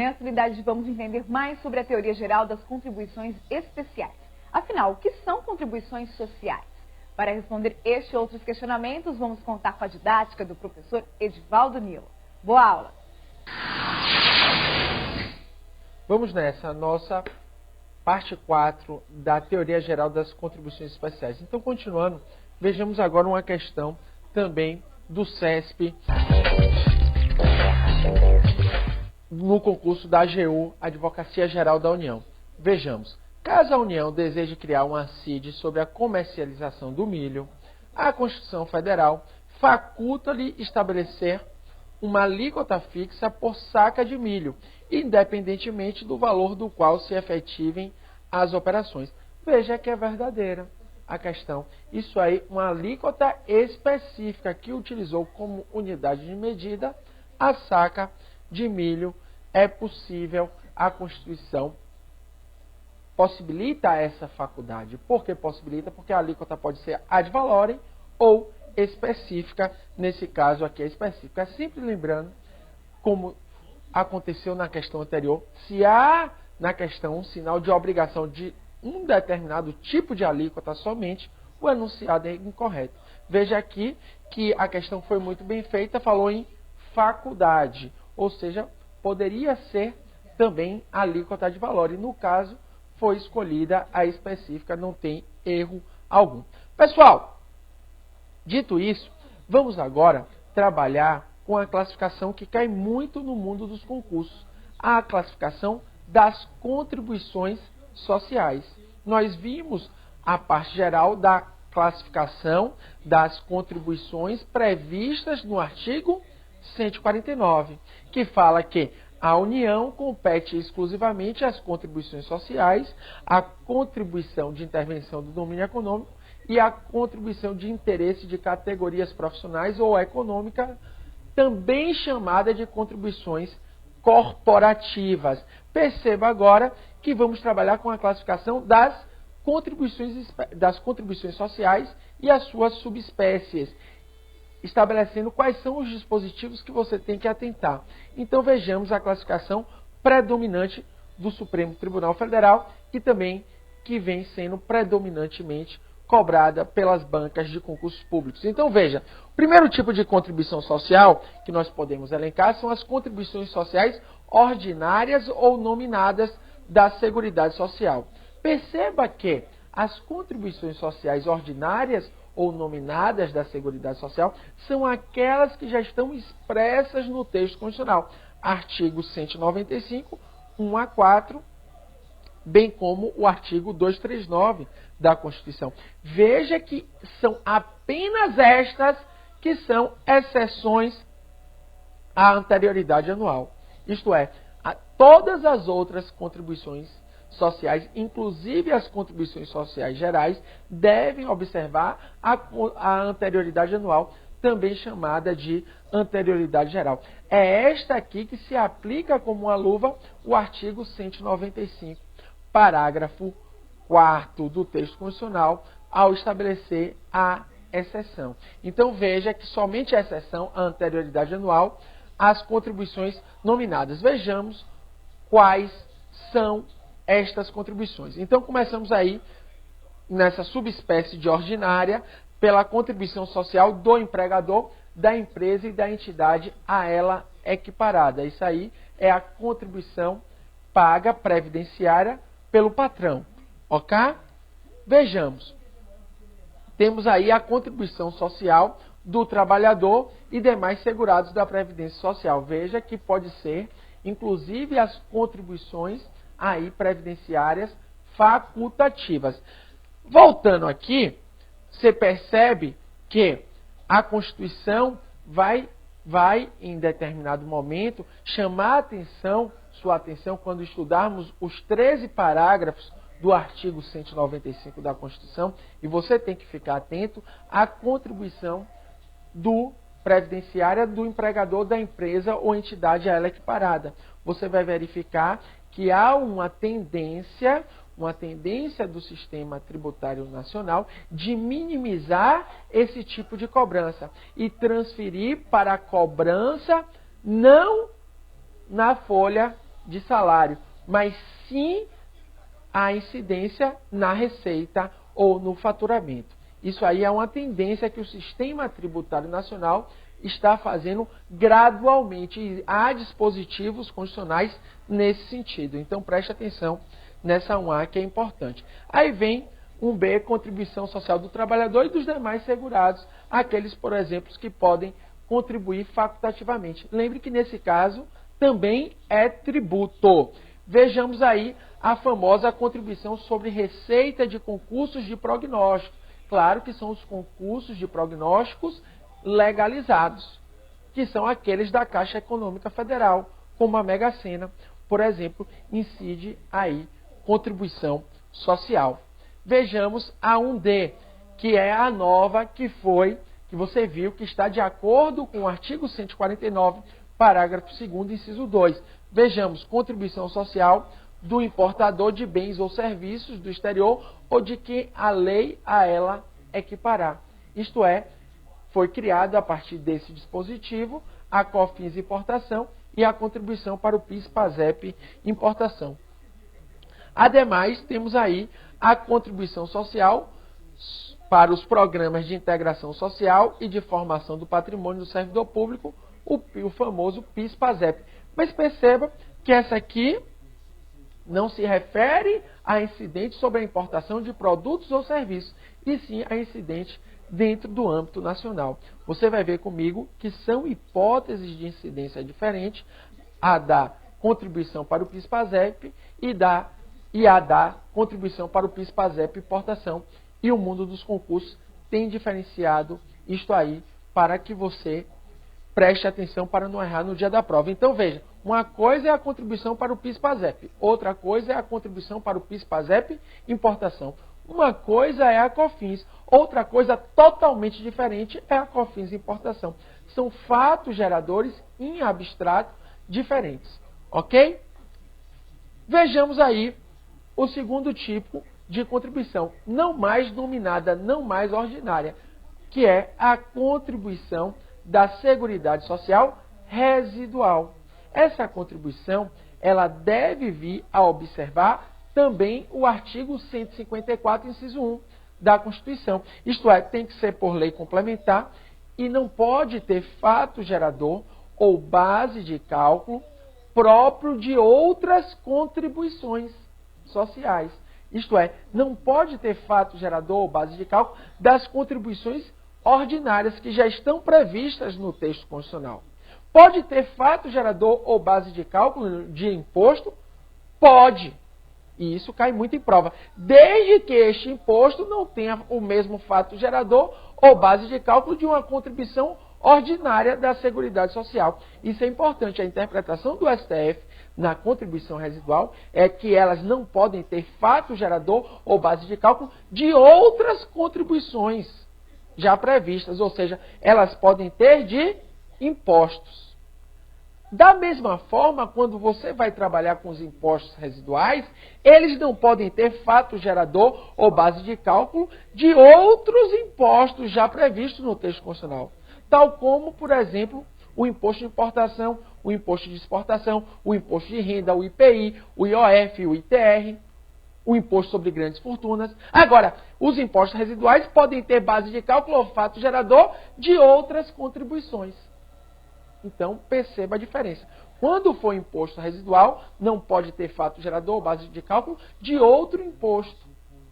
Nessa unidade vamos entender mais sobre a teoria geral das contribuições especiais. Afinal, o que são contribuições sociais? Para responder este e outros questionamentos, vamos contar com a didática do professor Edivaldo Nilo. Boa aula! Vamos nessa, nossa parte 4 da teoria geral das contribuições especiais. Então, continuando, vejamos agora uma questão também do CESP no concurso da AGU, Advocacia Geral da União. Vejamos, caso a União deseje criar uma CID sobre a comercialização do milho, a Constituição Federal faculta-lhe estabelecer uma alíquota fixa por saca de milho, independentemente do valor do qual se efetivem as operações. Veja que é verdadeira a questão. Isso aí, uma alíquota específica que utilizou como unidade de medida a saca de milho. É possível, a Constituição possibilita essa faculdade. Por que possibilita? Porque a alíquota pode ser ad valorem ou específica. Nesse caso aqui é específica. Sempre lembrando, como aconteceu na questão anterior, se há na questão um sinal de obrigação de um determinado tipo de alíquota somente, o enunciado é incorreto. Veja aqui que a questão foi muito bem feita, falou em faculdade, ou seja, poderia ser também alíquota de valor. E no caso, foi escolhida a específica, não tem erro algum. Pessoal, dito isso, vamos agora trabalhar com a classificação que cai muito no mundo dos concursos. A classificação das contribuições sociais. Nós vimos a parte geral da classificação das contribuições previstas no artigo 149, que fala que a União compete exclusivamente às contribuições sociais, a contribuição de intervenção do domínio econômico e a contribuição de interesse de categorias profissionais ou econômicas, também chamada de contribuições corporativas. Perceba agora que vamos trabalhar com a classificação das contribuições sociais e as suas subespécies, estabelecendo quais são os dispositivos que você tem que atentar. Então vejamos a classificação predominante do Supremo Tribunal Federal e também que vem sendo predominantemente cobrada pelas bancas de concursos públicos. Então veja, o primeiro tipo de contribuição social que nós podemos elencar são as contribuições sociais ordinárias ou nominadas da Seguridade Social. Perceba que as contribuições sociais ordinárias ou nominadas da Seguridade Social são aquelas que já estão expressas no texto constitucional. Artigo 195, 1 a 4, bem como o artigo 239 da Constituição. Veja que são apenas estas que são exceções à anterioridade anual. Isto é, todas as outras contribuições sociais, inclusive as contribuições sociais gerais, devem observar a anterioridade anual, também chamada de anterioridade geral. É esta aqui que se aplica como uma luva o artigo 195, parágrafo 4º do texto constitucional, ao estabelecer a exceção. Então veja que somente a exceção, a anterioridade anual, as contribuições nominadas. Vejamos quais são estas contribuições. Então começamos aí nessa subespécie de ordinária pela contribuição social do empregador, da empresa e da entidade a ela equiparada. Isso aí é a contribuição paga previdenciária pelo patrão, ok? Vejamos. Temos aí a contribuição social do trabalhador e demais segurados da Previdência Social. Veja que pode ser, inclusive, as contribuições aí previdenciárias facultativas. Voltando aqui, você percebe que a Constituição vai em determinado momento chamar sua atenção quando estudarmos os 13 parágrafos do artigo 195 da Constituição, e você tem que ficar atento à contribuição previdenciária do empregador da empresa ou entidade a ela equiparada. Você vai verificar que há uma tendência do sistema tributário nacional de minimizar esse tipo de cobrança e transferir para a cobrança não na folha de salário, mas sim a incidência na receita ou no faturamento. Isso aí é uma tendência que o Sistema Tributário Nacional está fazendo gradualmente, e há dispositivos constitucionais nesse sentido. Então preste atenção nessa 1A que é importante. Aí vem 1B, contribuição social do trabalhador e dos demais segurados, aqueles, por exemplo, que podem contribuir facultativamente. Lembre que nesse caso também é tributo. Vejamos aí a famosa contribuição sobre receita de concursos de prognóstico. Claro que são os concursos de prognósticos legalizados, que são aqueles da Caixa Econômica Federal, como a Mega Sena, por exemplo, incide aí contribuição social. Vejamos a 1D, que é a nova que você viu que está de acordo com o artigo 149, parágrafo 2º, inciso 2. Vejamos, contribuição social do importador de bens ou serviços do exterior ou de quem a lei a ela equiparar. Isto é, foi criado a partir desse dispositivo a COFINS importação e a contribuição para o PIS/PASEP importação. Ademais, temos aí a contribuição social para os programas de integração social e de formação do patrimônio do servidor público, o famoso PIS/PASEP. Mas perceba que essa aqui não se refere a incidente sobre a importação de produtos ou serviços, e sim a incidente dentro do âmbito nacional. Você vai ver comigo que são hipóteses de incidência diferentes, a da contribuição para o PIS/PASEP e a da contribuição para o PIS/PASEP importação. E o mundo dos concursos tem diferenciado isto aí para que você preste atenção para não errar no dia da prova. Então veja, uma coisa é a contribuição para o PIS/PASEP, outra coisa é a contribuição para o PIS/PASEP importação. Uma coisa é a COFINS, outra coisa totalmente diferente é a COFINS importação. São fatos geradores em abstrato diferentes, ok? Vejamos aí o segundo tipo de contribuição, não mais nominada, não mais ordinária, que é a contribuição da Seguridade Social residual. Essa contribuição, ela deve vir a observar também o artigo 154, inciso 1 da Constituição. Isto é, tem que ser por lei complementar e não pode ter fato gerador ou base de cálculo próprio de outras contribuições sociais. Isto é, não pode ter fato gerador ou base de cálculo das contribuições ordinárias que já estão previstas no texto constitucional. Pode ter fato gerador ou base de cálculo de imposto? Pode. E isso cai muito em prova. Desde que este imposto não tenha o mesmo fato gerador ou base de cálculo de uma contribuição ordinária da Seguridade Social. Isso é importante. A interpretação do STF na contribuição residual é que elas não podem ter fato gerador ou base de cálculo de outras contribuições já previstas, ou seja, elas podem ter de impostos. Da mesma forma, quando você vai trabalhar com os impostos residuais, eles não podem ter fato gerador ou base de cálculo de outros impostos já previstos no texto constitucional, tal como, por exemplo, o imposto de importação, o imposto de exportação, o imposto de renda, o IPI, o IOF, o ITR, o imposto sobre grandes fortunas. Agora, os impostos residuais podem ter base de cálculo ou fato gerador de outras contribuições. Então, perceba a diferença. Quando for imposto residual, não pode ter fato gerador ou base de cálculo de outro imposto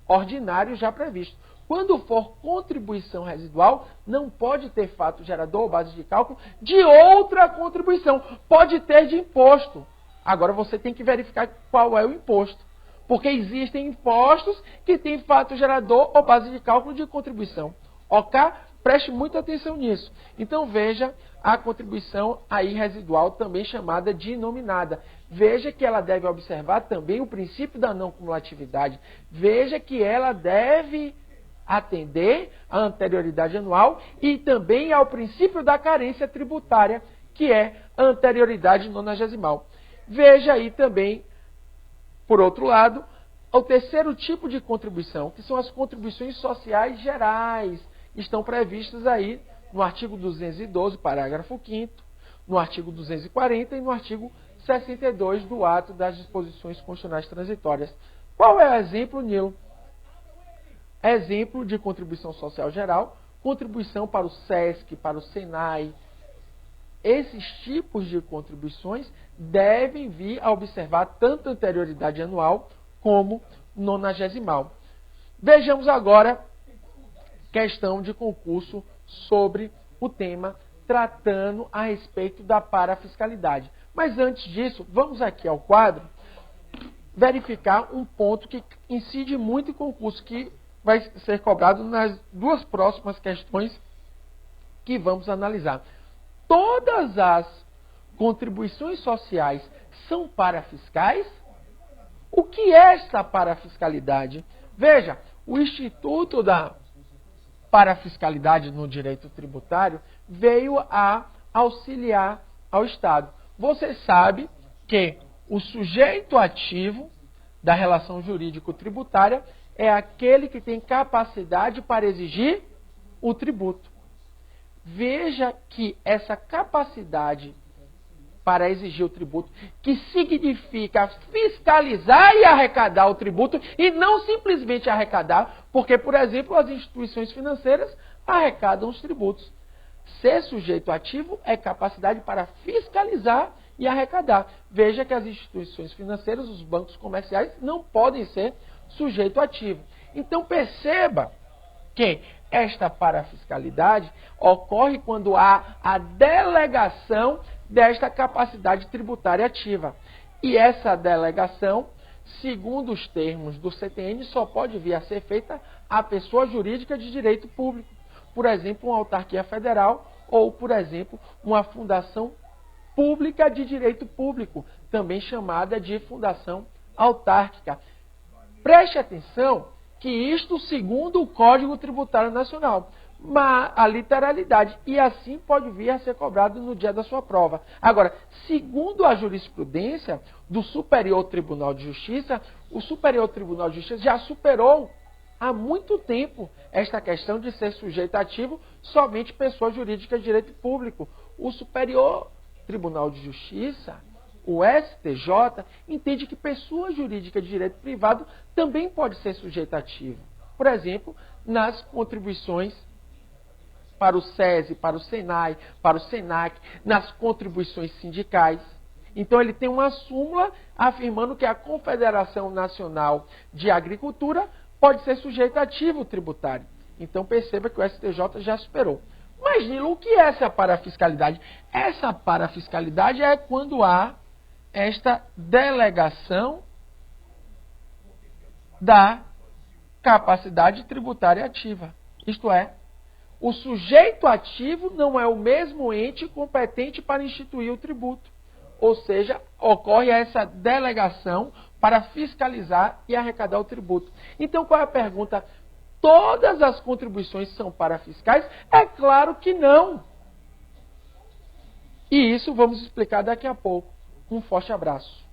ordinário já previsto. Quando for contribuição residual, não pode ter fato gerador ou base de cálculo de outra contribuição. Pode ter de imposto. Agora você tem que verificar qual é o imposto. Porque existem impostos que têm fato gerador ou base de cálculo de contribuição. Ok? Preste muita atenção nisso. Então veja a contribuição aí residual, também chamada de nominada. Veja que ela deve observar também o princípio da não cumulatividade. Veja que ela deve atender à anterioridade anual e também ao princípio da carência tributária, que é a anterioridade nonagesimal. Veja aí também, por outro lado, o terceiro tipo de contribuição, que são as contribuições sociais gerais. Estão previstas aí no artigo 212, parágrafo 5º, no artigo 240 e no artigo 62 do ato das disposições constitucionais transitórias. Qual é o exemplo, Nilo? Exemplo de contribuição social geral, contribuição para o SESC, para o SENAI. Esses tipos de contribuições devem vir a observar tanto a anterioridade anual como nonagesimal. Vejamos agora questão de concurso sobre o tema tratando a respeito da parafiscalidade. Mas antes disso, vamos aqui ao quadro verificar um ponto que incide muito em concurso, que vai ser cobrado nas duas próximas questões que vamos analisar. Todas as contribuições sociais são parafiscais? O que é esta parafiscalidade? Veja, o Instituto da Parafiscalidade no Direito Tributário veio a auxiliar ao Estado. Você sabe que o sujeito ativo da relação jurídico-tributária é aquele que tem capacidade para exigir o tributo. Veja que essa capacidade para exigir o tributo, que significa fiscalizar e arrecadar o tributo, e não simplesmente arrecadar, porque, por exemplo, as instituições financeiras arrecadam os tributos. Ser sujeito ativo é capacidade para fiscalizar e arrecadar. Veja que as instituições financeiras, os bancos comerciais, não podem ser sujeito ativo. Então perceba que esta parafiscalidade ocorre quando há a delegação desta capacidade tributária ativa. E essa delegação, segundo os termos do CTN, só pode vir a ser feita a pessoa jurídica de direito público. Por exemplo, uma autarquia federal ou, por exemplo, uma fundação pública de direito público, também chamada de fundação autárquica. Preste atenção que isto segundo o Código Tributário Nacional, mas a literalidade, e assim pode vir a ser cobrado no dia da sua prova. Agora, segundo a jurisprudência do Superior Tribunal de Justiça, o Superior Tribunal de Justiça já superou há muito tempo esta questão de ser sujeito ativo somente pessoa jurídica de direito público. O Superior Tribunal de Justiça, o STJ, entende que pessoa jurídica de direito privado também pode ser sujeito ativo. Por exemplo, nas contribuições para o SESI, para o SENAI, para o SENAC, nas contribuições sindicais. Então ele tem uma súmula afirmando que a Confederação Nacional de Agricultura pode ser sujeito ativo tributário. Então perceba que o STJ já superou. Mas, Nilo, o que é essa parafiscalidade? Essa parafiscalidade é quando há esta delegação da capacidade tributária ativa. Isto é, o sujeito ativo não é o mesmo ente competente para instituir o tributo. Ou seja, ocorre essa delegação para fiscalizar e arrecadar o tributo. Então, qual é a pergunta? Todas as contribuições são parafiscais? É claro que não. E isso vamos explicar daqui a pouco. Um forte abraço.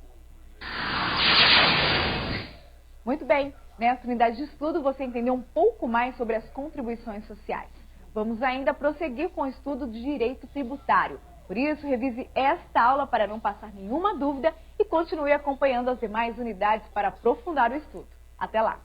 Muito bem. Nessa unidade de estudo você entendeu um pouco mais sobre as contribuições sociais. Vamos ainda prosseguir com o estudo de direito tributário. Por isso, revise esta aula para não passar nenhuma dúvida e continue acompanhando as demais unidades para aprofundar o estudo. Até lá!